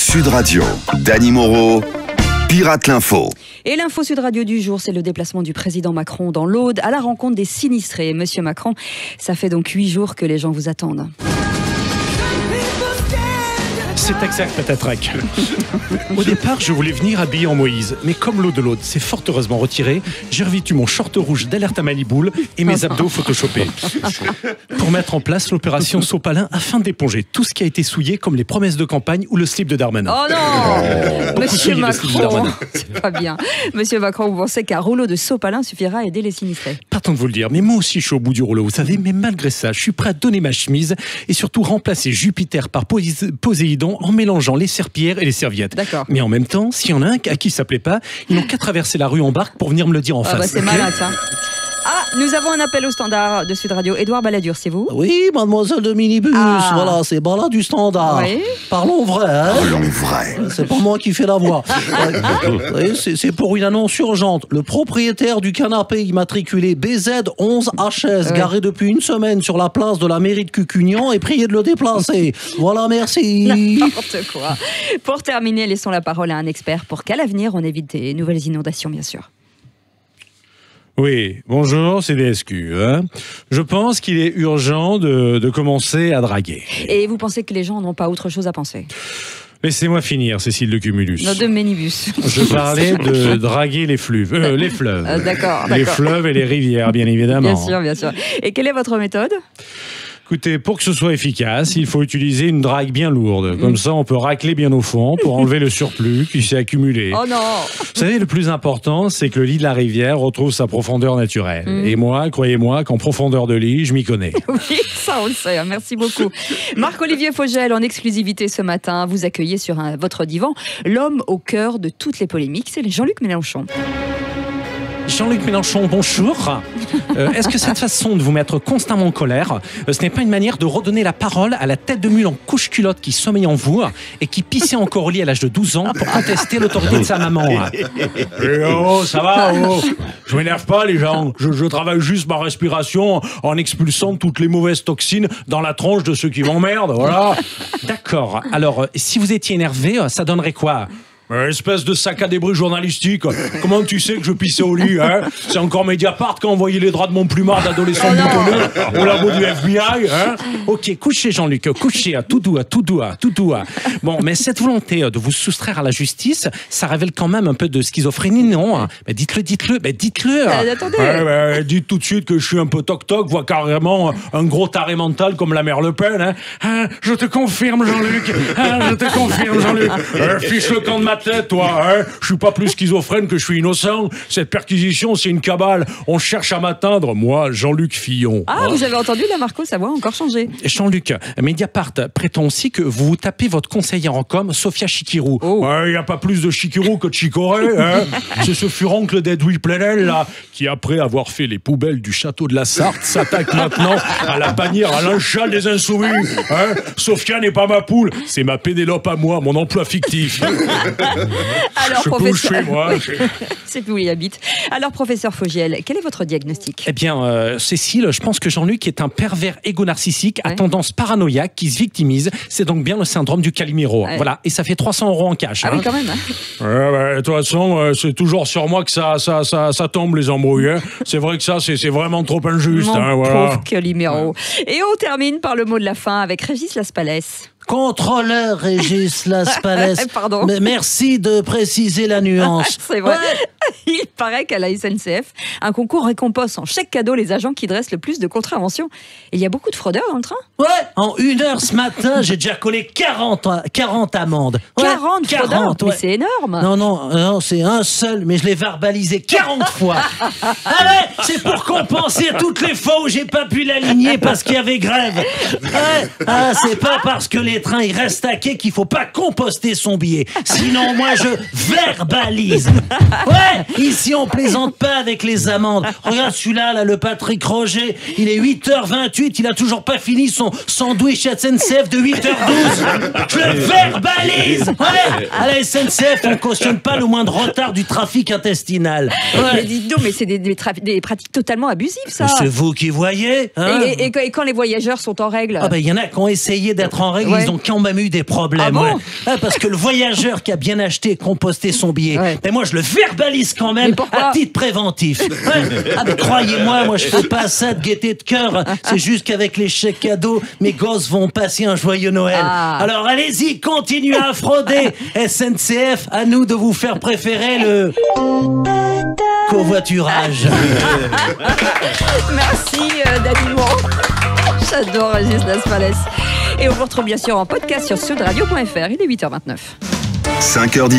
Sud Radio, Dany Moreau, Pirate l'Info. Et l'info Sud Radio du jour, c'est le déplacement du président Macron dans l'Aude à la rencontre des sinistrés. Monsieur Macron, ça fait donc 8 jours que les gens vous attendent. C'est exact, Patatrac. Au départ, je voulais venir habillé en Moïse, mais comme l'eau de l'Aude s'est fort heureusement retirée, j'ai revêtu mon short rouge d'alerte à Maliboule et mes abdos photoshopés. Pour mettre en place l'opération Sopalin afin d'éponger tout ce qui a été souillé, comme les promesses de campagne ou le slip de Darmanin. Oh non Monsieur souillé, le slip de Macron, Darmanin. c'est pas bien. Monsieur Macron, vous pensez qu'un rouleau de Sopalin suffira à aider les sinistrés? Pas tant de vous le dire, mais moi aussi je suis au bout du rouleau, vous savez, mais malgré ça, je suis prêt à donner ma chemise et surtout remplacer Jupiter par Poséidon en mélangeant les serpillères et les serviettes. D'accord. Mais en même temps, s'il y en a un à qui ça plaît pas, ils n'ont qu'à traverser la rue en barque pour venir me le dire en face. Bah c'est malin, ça. Ah, nous avons un appel au standard de Sud Radio. Édouard Balladur, c'est vous? Oui, mademoiselle de minibus, voilà, c'est Bala du standard. Oui. Parlons vrai, hein. Parlons vrai. C'est pas moi qui fais la voix. C'est pour une annonce urgente. Le propriétaire du canapé immatriculé BZ11HS, garé depuis une semaine sur la place de la mairie de Cucugnan, est prié de le déplacer. Voilà, merci. N'importe quoi. Pour terminer, laissons la parole à un expert pour qu'à l'avenir, on évite des nouvelles inondations, bien sûr. Oui, bonjour, c'est DSQ. Hein. Je pense qu'il est urgent de commencer à draguer. Et vous pensez que les gens n'ont pas autre chose à penser? Laissez-moi finir, Cécile de Cumulus. De minibus. Je parlais de draguer les fleuves. Les fleuves. D'accord. Les fleuves et les rivières, bien évidemment. Bien sûr, bien sûr. Et quelle est votre méthode? Écoutez, pour que ce soit efficace, il faut utiliser une drague bien lourde. Comme ça, on peut racler bien au fond pour enlever le surplus qui s'est accumulé. Oh non! Vous savez, le plus important, c'est que le lit de la rivière retrouve sa profondeur naturelle. Et moi, croyez-moi, qu'en profondeur de lit, je m'y connais. Oui, ça on le sait. Merci beaucoup. Marc-Olivier Fogel, en exclusivité ce matin, vous accueillez sur votre divan l'homme au cœur de toutes les polémiques, c'est Jean-Luc Mélenchon. Jean-Luc Mélenchon, bonjour. Est-ce que cette façon de vous mettre constamment en colère, ce n'est pas une manière de redonner la parole à la tête de mule en couche-culotte qui sommeille en vous et qui pissait encore au lit à l'âge de 12 ans pour contester l'autorité de sa maman? Oh, ça va, oh. Je m'énerve pas, les gens. Je travaille juste ma respiration en expulsant toutes les mauvaises toxines dans la tronche de ceux qui m'emmerdent, voilà. D'accord. Alors, si vous étiez énervé, ça donnerait quoi? Espèce de sac à débris journalistique. Comment tu sais que je pissais au lit, hein? C'est encore Mediapart qui a envoyé les draps de mon plumard d'adolescent boutonneux au labo du FBI, hein? Ok, couchez Jean-Luc, couchez, tout doux. Bon, mais cette volonté de vous soustraire à la justice, ça révèle quand même un peu de schizophrénie, non? Mais dites-le. Attendez. Ouais, dites tout de suite que je suis un peu toc-toc, voire carrément un gros taré mental comme la mère Le Pen, hein? Je te confirme, Jean-Luc. Fiche le camp de ma tête, toi, hein? Je suis pas plus schizophrène que je suis innocent. Cette perquisition, c'est une cabale. On cherche à m'atteindre, moi, Jean-Luc Fillon. Ah, vous avez entendu la Marco, sa voix a encore changé. Jean-Luc, Mediapart prétend aussi que vous tapez votre conseillère en com, Sophia Chikirou. Oh. Ouais, y a pas plus de Chikirou que de Chicoré, hein? C'est ce furoncle d'Edoui Plenel, là, qui après avoir fait les poubelles du château de la Sarthe, s'attaque maintenant à la bannière à l'inchal des insoumis, hein? Sophia n'est pas ma poule, c'est ma Pénélope à moi, mon emploi fictif. Alors, Je professeur... couche, moi. C'est plus où il habite. Alors, professeur Fogiel, quel est votre diagnostic? Eh bien, Cécile, je pense que Jean-Luc est un pervers égo-narcissique à tendance paranoïaque qui se victimise. C'est donc bien le syndrome du Calimero. Ouais. Voilà, et ça fait 300 € en cash. Ah hein. oui, quand même. Hein. Ouais, de toute façon, c'est toujours sur moi que ça tombe, les embrouilles. Hein. C'est vrai que ça, c'est vraiment trop injuste. Mon hein, voilà. pauvre Calimero. Et on termine par le mot de la fin avec Régis Laspalès. Contrôleur Régis Laspalès. Pardon. Mais merci de préciser la nuance. C'est vrai. Il paraît qu'à la SNCF, un concours récompense en chèque cadeau les agents qui dressent le plus de contraventions. Et il y a beaucoup de fraudeurs dans le train. Ouais, en 1 heure ce matin, j'ai déjà collé 40 amendes. Ouais, 40 fraudeurs, mais ouais. c'est énorme. Non, c'est un seul, mais je l'ai verbalisé 40 fois. Ah ouais, c'est pour compenser toutes les fois où j'ai pas pu l'aligner parce qu'il y avait grève. Ouais, c'est pas parce que les trains ils restent à quai qu'il faut pas composter son billet. Sinon, moi, je verbalise. Ouais, ici, on plaisante pas avec les amendes. Regarde celui-là, là, le Patrick Roger, il est 8h28, il a toujours pas fini son sandwich SNCF de 8h12. Je le verbalise. Ouais, à la SNCF, on cautionne pas le moindre retard du trafic intestinal. Mais Ouais. dites donc, mais c'est des pratiques totalement abusives, ça. C'est vous qui voyez, hein? Et quand les voyageurs sont en règle? Ah ben, il y en a qui ont essayé d'être en règle, Ouais. ils ont quand même eu des problèmes. Ah bon? Ouais. Ouais, parce que le voyageur qui a bien acheté et composté son billet, Ouais. mais moi je le verbalise quand même Mais pourquoi à titre préventif. Ouais. Ah, mais croyez-moi, moi je fais pas ça de gaieté de cœur. C'est juste qu'avec les chèques cadeaux, mes gosses vont passer un joyeux Noël. Ah. Alors allez-y, continuez à frauder. SNCF, à nous de vous faire préférer le covoiturage. Merci Dany Moreau. J'adore Régis Laspalès. Et on vous retrouve bien sûr en podcast sur sudradio.fr. Il est 8h29. 5h10.